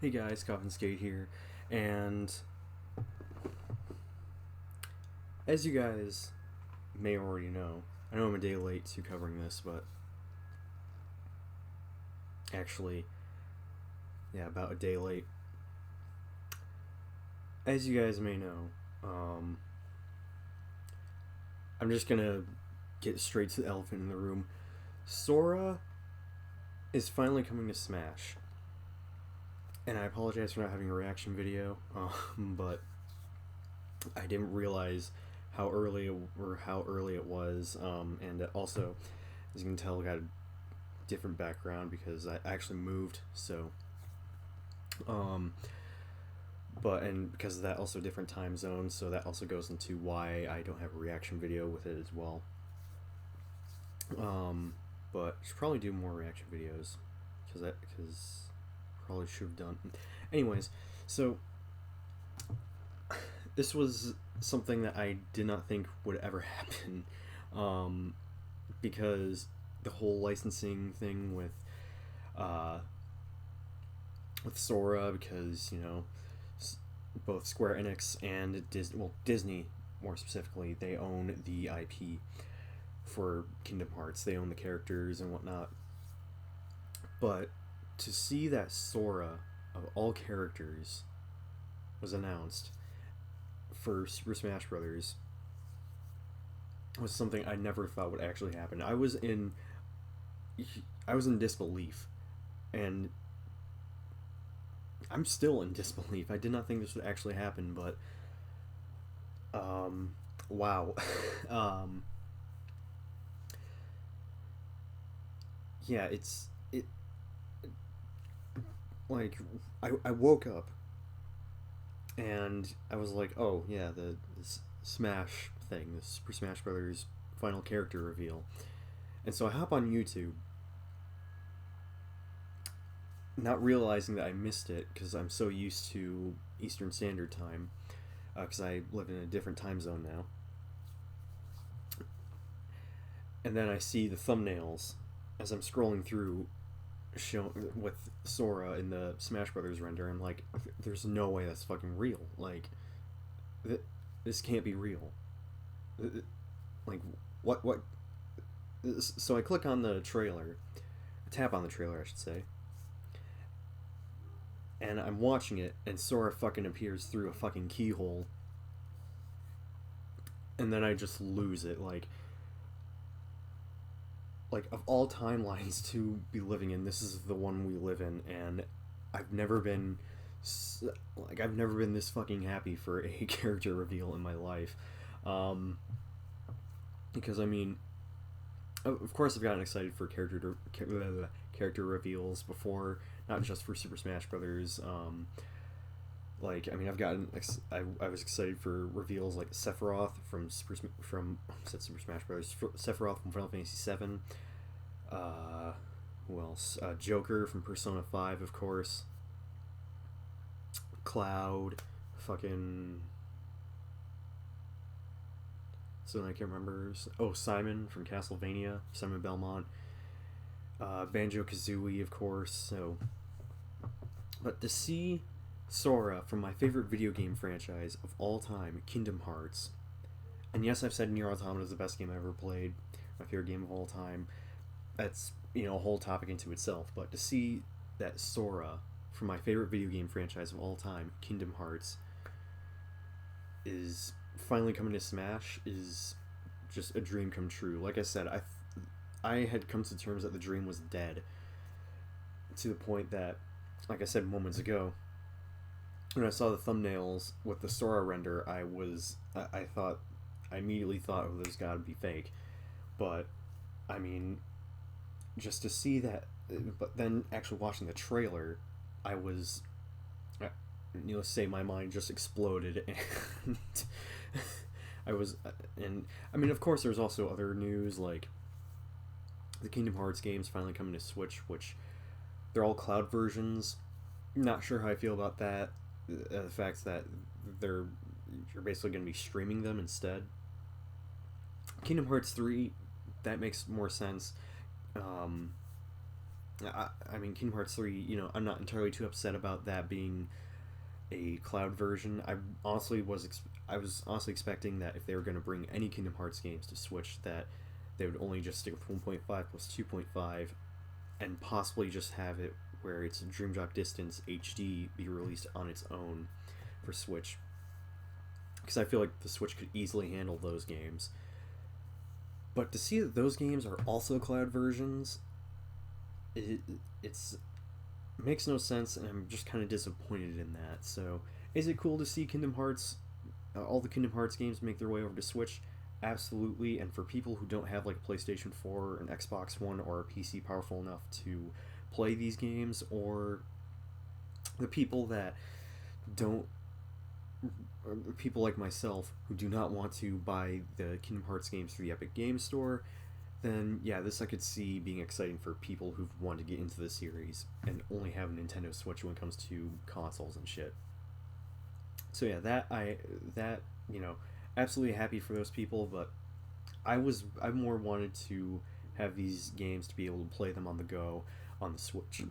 Hey guys, CoffinSkate here, and as you guys may already know, I know I'm a day late to covering this, but actually, yeah, about a day late. As you guys may know, I'm just gonna get straight to the elephant in the room. Sora is finally coming to Smash, and I apologize for not having a reaction video, but I didn't realize how early it was, and also, as you can tell, I got a different background because I actually moved. So, um, and because of that, also different time zones. So that also goes into why I don't have a reaction video with it as well. But I should probably do more reaction videos because probably should have done. Anyways, so this was something that I did not think would ever happen, because the whole licensing thing with Sora, because both Square Enix and Disney more specifically, they own the IP for Kingdom Hearts. They own the characters and whatnot. But to see that Sora, of all characters, was announced for Super Smash Brothers was something I never thought would actually happen. I was in disbelief, and I'm still in disbelief. I did not think this would actually happen, but wow. Yeah, it like I woke up and I was like, oh yeah, this Smash thing, the Super Smash Brothers final character reveal, and so I hop on YouTube, not realizing that I missed it because I'm so used to Eastern Standard Time, because I live in a different time zone now. And then I see the thumbnails as I'm scrolling through, with Sora in the Smash Brothers render. I'm like, there's no way that's fucking real. Like, this can't be real. Like, what? So I click on the trailer, tap on the trailer, I should say, and I'm watching it, and Sora fucking appears through a fucking keyhole, and then I just lose it. Like of all timelines to be living in, this is the one we live in, and I've never been this fucking happy for a character reveal in my life. Because I mean, of course I've gotten excited for character reveals before, not just for Super Smash Brothers. I mean, I was excited for reveals like Sephiroth from Super Smash Brothers, Sephiroth from Final Fantasy VII. Who else? Joker from Persona 5, of course. Cloud, fucking. So I can't remember. Oh, Simon from Castlevania, Simon Belmont. Banjo Kazooie, of course. So, but to see Sora from my favorite video game franchise of all time, Kingdom Hearts, and yes, I've said Nier Automata is the best game I ever played, my favorite game of all time. That's a whole topic into itself. But to see that Sora from my favorite video game franchise of all time, Kingdom Hearts, is finally coming to Smash is just a dream come true. Like I said, I had come to terms that the dream was dead, to the point that, like I said moments ago, when I saw the thumbnails with the Sora render, I immediately thought, oh, this gotta be fake. But I mean, just to see that, but then actually watching the trailer, I was, needless to say, my mind just exploded, and and I mean, of course, there's also other news, like the Kingdom Hearts games finally coming to Switch, which they're all cloud versions. Not sure how I feel about that. The fact that you're basically going to be streaming them instead. Kingdom Hearts 3, that makes more sense. I mean, Kingdom Hearts 3, you know, I'm not entirely too upset about that being a cloud version. I was honestly expecting that if they were going to bring any Kingdom Hearts games to Switch, that they would only just stick with 1.5 plus 2.5, and possibly just have it where it's Dream Drop Distance HD be released on its own for Switch. Because I feel like the Switch could easily handle those games. But to see that those games are also cloud versions, it's makes no sense, and I'm just kind of disappointed in that. So, is it cool to see Kingdom Hearts, all the Kingdom Hearts games make their way over to Switch? Absolutely. And for people who don't have like a PlayStation 4, an Xbox One, or a PC powerful enough to play these games, or the people that don't, people like myself who do not want to buy the Kingdom Hearts games through the Epic Games Store, then yeah, this I could see being exciting for people who've wanted to get into the series and only have a Nintendo Switch when it comes to consoles and shit. So yeah, that you know, absolutely happy for those people, but I more wanted to have these games to be able to play them on the go on the Switch,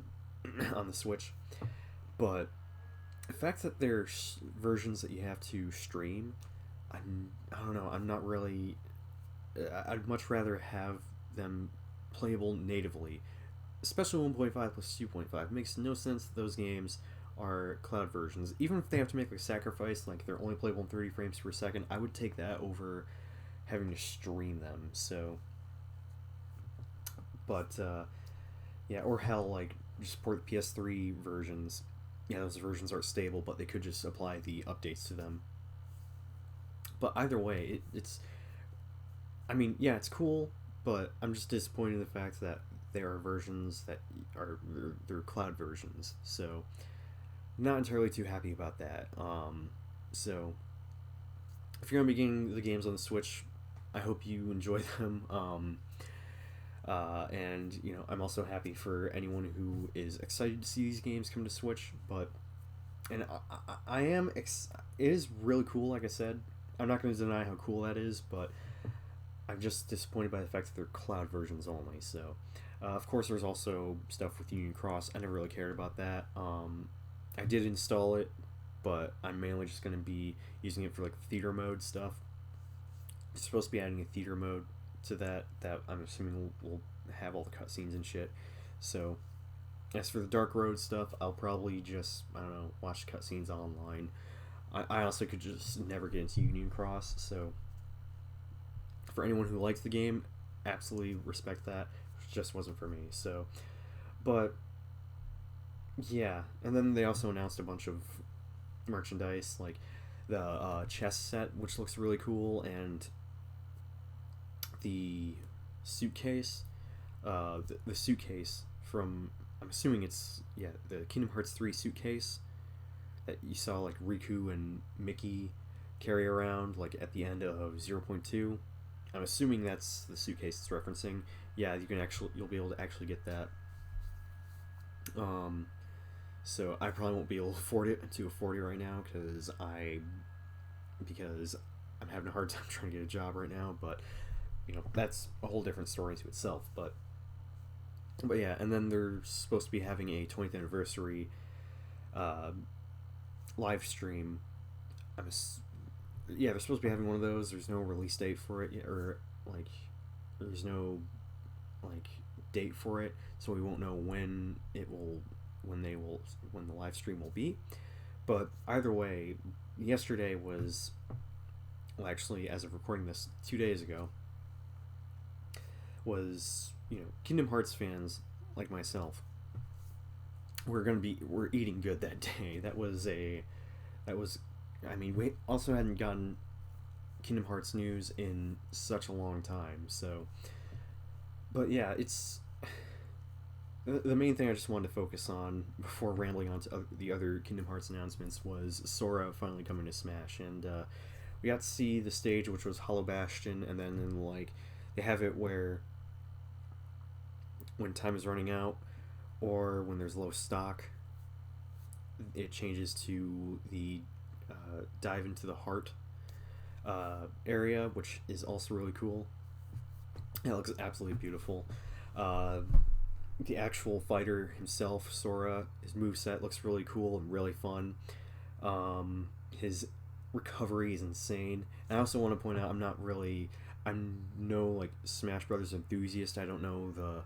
on the Switch. But the fact that there's versions that you have to stream, I don't know. I'm not really. I'd much rather have them playable natively, especially 1.5 plus 2.5. It makes no sense that those games are cloud versions. Even if they have to make like a sacrifice, like they're only playable in 30 frames per second, I would take that over having to stream them. So, but yeah, or hell, like just support the PS3 versions. Yeah, those versions are stable, but they could just apply the updates to them. But either way, it's. I mean, yeah, it's cool, but I'm just disappointed in the fact that there are versions that are they're cloud versions. So, not entirely too happy about that. So, if you're gonna be getting the games on the Switch, I hope you enjoy them. And you know, I'm also happy for anyone who is excited to see these games come to Switch. But and I am it is really cool. Like I said, I'm not going to deny how cool that is, but I'm just disappointed by the fact that they're cloud versions only. So, of course, there's also stuff with Union Cross. I never really cared about that. I did install it, but I'm mainly just going to be using it for like theater mode stuff. It's supposed to be adding a theater mode to that I'm assuming will have all the cutscenes and shit. So, as for the Dark Road stuff, I'll probably just, I don't know, watch cutscenes online. I also could just never get into Union Cross, so for anyone who likes the game, absolutely respect that. It just wasn't for me. So, but yeah, and then they also announced a bunch of merchandise, like the chess set, which looks really cool, and the suitcase, the suitcase from, I'm assuming it's, yeah, the Kingdom Hearts 3 suitcase that you saw like Riku and Mickey carry around like at the end of 0.2. I'm assuming that's the suitcase it's referencing. Yeah, you'll be able to actually get that. So I probably won't be able to afford it right now because I'm having a hard time trying to get a job right now. But you know, that's a whole different story to itself. But yeah, and then they're supposed to be having a 20th anniversary live stream. Yeah, they're supposed to be having one of those. There's no release date for it yet, or like there's no like date for it, so we won't know when the live stream will be. But either way, yesterday was, well, actually, as of recording this 2 days ago, was, you know, Kingdom Hearts fans like myself, we're eating good that day. I mean, we also hadn't gotten Kingdom Hearts news in such a long time. So, but yeah, it's the main thing I just wanted to focus on before rambling on to the other Kingdom Hearts announcements was Sora finally coming to Smash, and we got to see the stage, which was Hollow Bastion, and then like they have it where when time is running out or when there's low stock, it changes to the dive into the heart area, which is also really cool. It looks absolutely beautiful. the actual fighter himself, Sora, his moveset looks really cool and really fun. His recovery is insane. And I also want to point out I'm no like Smash Brothers enthusiast. I don't know the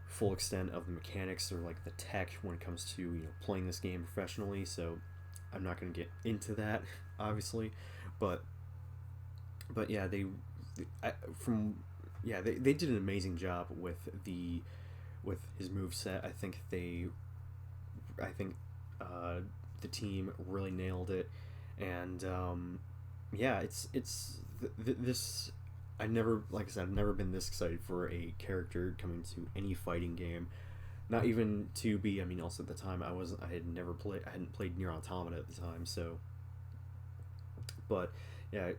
full extent of the mechanics or like the tech when it comes to playing this game professionally. So I'm not going to get into that, obviously. But yeah, they did an amazing job with his move set. I think the team really nailed it, and yeah, this. I never, like I said, I've never been this excited for a character coming to any fighting game. Not even to be. I mean, also at the time I hadn't played Nier Automata at the time, so. But yeah,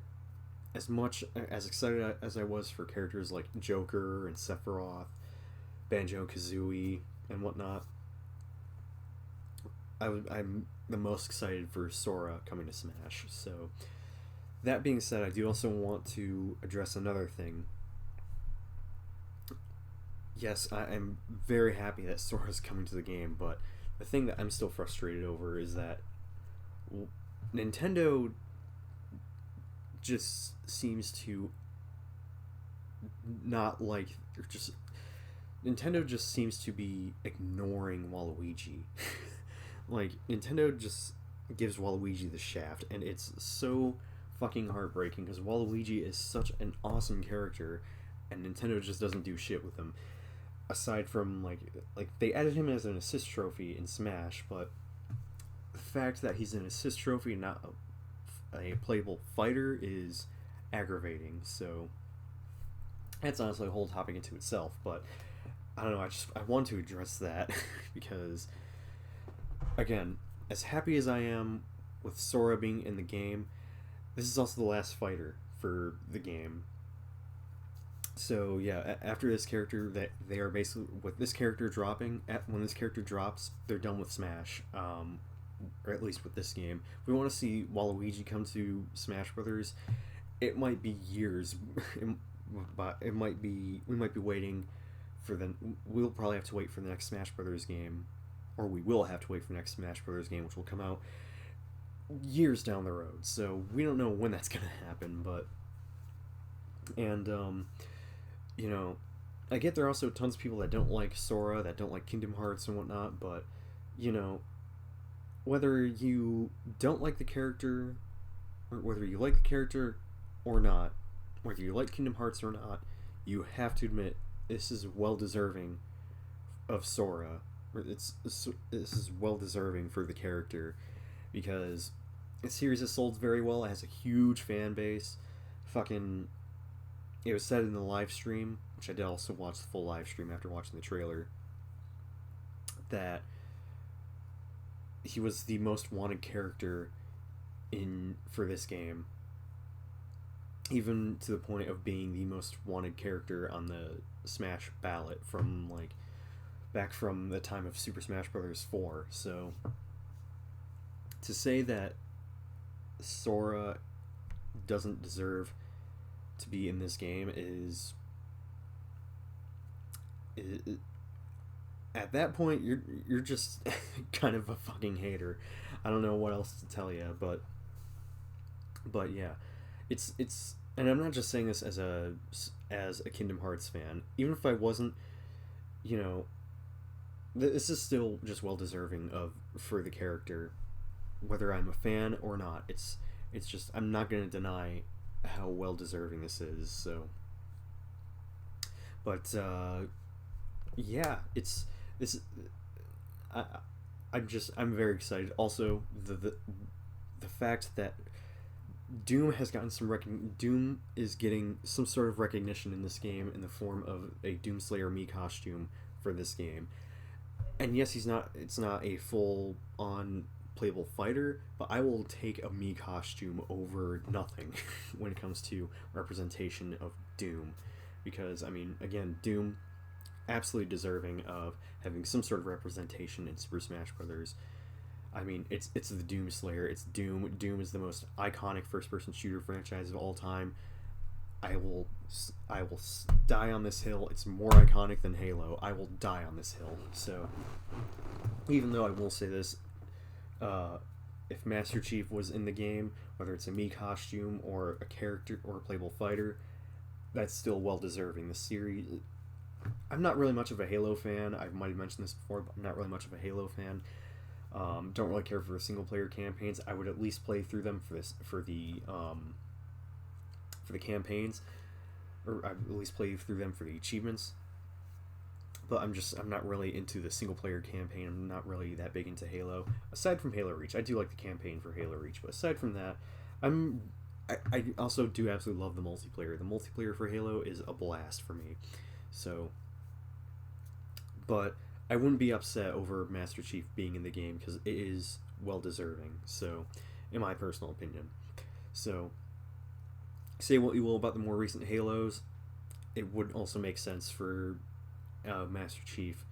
as much as excited as I was for characters like Joker and Sephiroth, Banjo Kazooie, and whatnot, I'm the most excited for Sora coming to Smash. So, that being said, I do also want to address another thing. Yes, I am very happy that Sora's coming to the game, but the thing that I'm still frustrated over is that Nintendo just seems to not like, or just Nintendo just seems to be ignoring Waluigi. Like, Nintendo just gives Waluigi the shaft, and it's so fucking heartbreaking because Waluigi is such an awesome character, and Nintendo just doesn't do shit with him. Aside from like they added him as an assist trophy in Smash, but the fact that he's an assist trophy and not a playable fighter is aggravating. So that's honestly a whole topic into itself. But I don't know. I want to address that because, again, as happy as I am with Sora being in the game, this is also the last fighter for the game. So yeah, after this character, that they are basically with this character dropping. When this character drops, they're done with Smash, or at least with this game. If we want to see Waluigi come to Smash Brothers, it might be years, but we might be waiting for the. We'll probably have to wait for the next Smash Brothers game, or we will have to wait for the next Smash Brothers game, which will come out years down the road. So we don't know when that's gonna happen, but and I get there are also tons of people that don't like Sora, that don't like Kingdom Hearts and whatnot, but whether you don't like the character, or whether you like the character or not, whether you like Kingdom Hearts or not, you have to admit this is well deserving of Sora. This is well deserving for the character because the series has sold very well. It has a huge fan base. It was said in the live stream, which I did also watch the full live stream after watching the trailer, that he was the most wanted character for this game, even to the point of being the most wanted character on the Smash ballot from back from the time of Super Smash Bros. 4. So to say that Sora doesn't deserve to be in this game is at that point you're just kind of a fucking hater. I don't know what else to tell you, but yeah, it's and I'm not just saying this as a Kingdom Hearts fan. Even if I wasn't, this is still just well deserving for the character, whether I'm a fan or not. It's just I'm not going to deny how well deserving this is. So, but yeah, it's this. I'm very excited. Also, the fact that Doom has gotten Doom is getting some sort of recognition in this game in the form of a Doomslayer Mii costume for this game. And yes, it's not a full on playable fighter, but I will take a Mii costume over nothing when it comes to representation of Doom, because I mean, again, Doom absolutely deserving of having some sort of representation in Super Smash Brothers. I mean, it's the Doom Slayer. It's Doom. Doom is the most iconic first-person shooter franchise of all time. I will die on this hill. It's more iconic than Halo. I will die on this hill. So, even though I will say this, if Master Chief was in the game, whether it's a Mii costume or a character or a playable fighter, that's still well deserving. The series, I'm not really much of a Halo fan. I might have mentioned this before, but I'm not really much of a Halo fan. Don't really care for single player campaigns. I would at least play through them for the campaigns, or I'd at least play through them for the achievements. But I'm not really into the single player campaign. I'm not really that big into Halo. Aside from Halo Reach, I do like the campaign for Halo Reach, but aside from that, I also do absolutely love the multiplayer. The multiplayer for Halo is a blast for me. So, but I wouldn't be upset over Master Chief being in the game because it is well deserving. So, in my personal opinion. So, say what you will about the more recent Halos, it would also make sense for Master Chief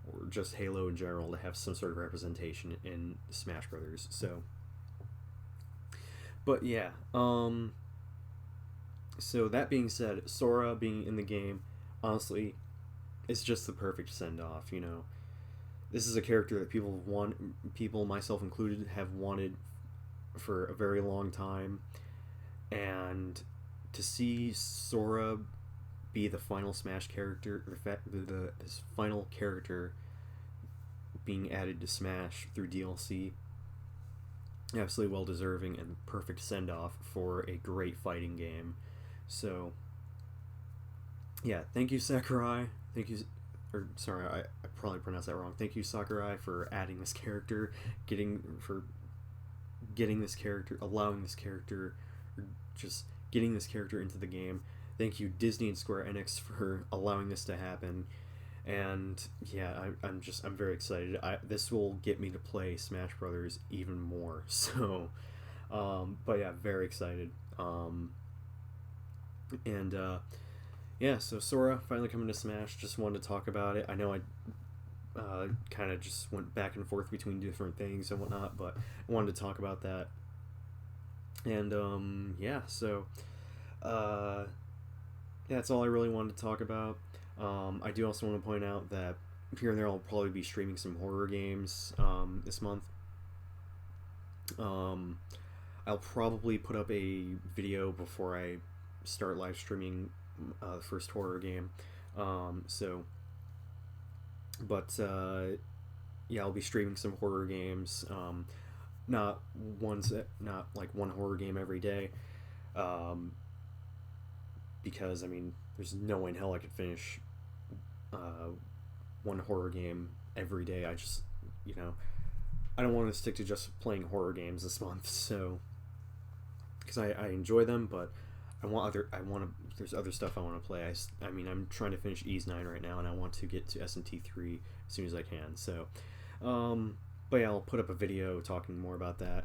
or just Halo in general to have some sort of representation in Smash Brothers. So, but yeah. So that being said, Sora being in the game, honestly, it's just the perfect send off. You know, this is a character that people, myself included, have wanted for a very long time, and to see Sora be the final Smash character, or this final character being added to Smash through DLC, absolutely well deserving and perfect send off for a great fighting game. So, yeah, thank you Sakurai. Thank you, or sorry, I probably pronounced that wrong. Thank you Sakurai for adding this character, allowing this character, or just getting this character into the game. Thank you Disney and Square Enix for allowing this to happen. And yeah, I'm very excited. This will get me to play Smash Brothers even more. So, but yeah, very excited. Yeah, so Sora finally coming to Smash. Just wanted to talk about it. I know I kind of just went back and forth between different things and whatnot, but I wanted to talk about that. And yeah, so that's all I really wanted to talk about. I do also want to point out that here and there I'll probably be streaming some horror games this month. I'll probably put up a video before I start live streaming the first horror game. Yeah, I'll be streaming some horror games. Not like one horror game every day. Because I mean, there's no way in hell I could finish one horror game every day. I just, I don't want to stick to just playing horror games this month. So, because I enjoy them, but there's other stuff I want to play. I mean, I'm trying to finish Ys 9 right now, and I want to get to SMT 3 as soon as I can. So, but yeah, I'll put up a video talking more about that,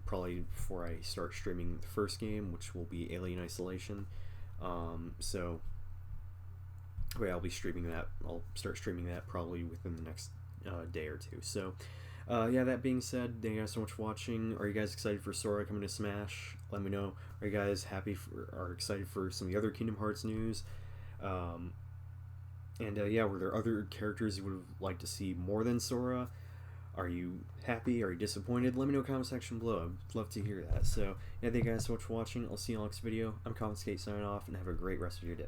probably before I start streaming the first game, which will be Alien Isolation. So, yeah, I'll be streaming that. I'll start streaming that probably within the next day or two. So, yeah, that being said, thank you guys so much for watching. Are you guys excited for Sora coming to Smash? Let me know. Are you guys are excited for some of the other Kingdom Hearts news? Yeah, were there other characters you would have liked to see more than Sora? Are you happy? Are you disappointed? Let me know in the comment section below. I'd love to hear that. So, yeah, thank you guys so much for watching. I'll see you in the next video. I'm CoffinSkate signing off, and have a great rest of your day.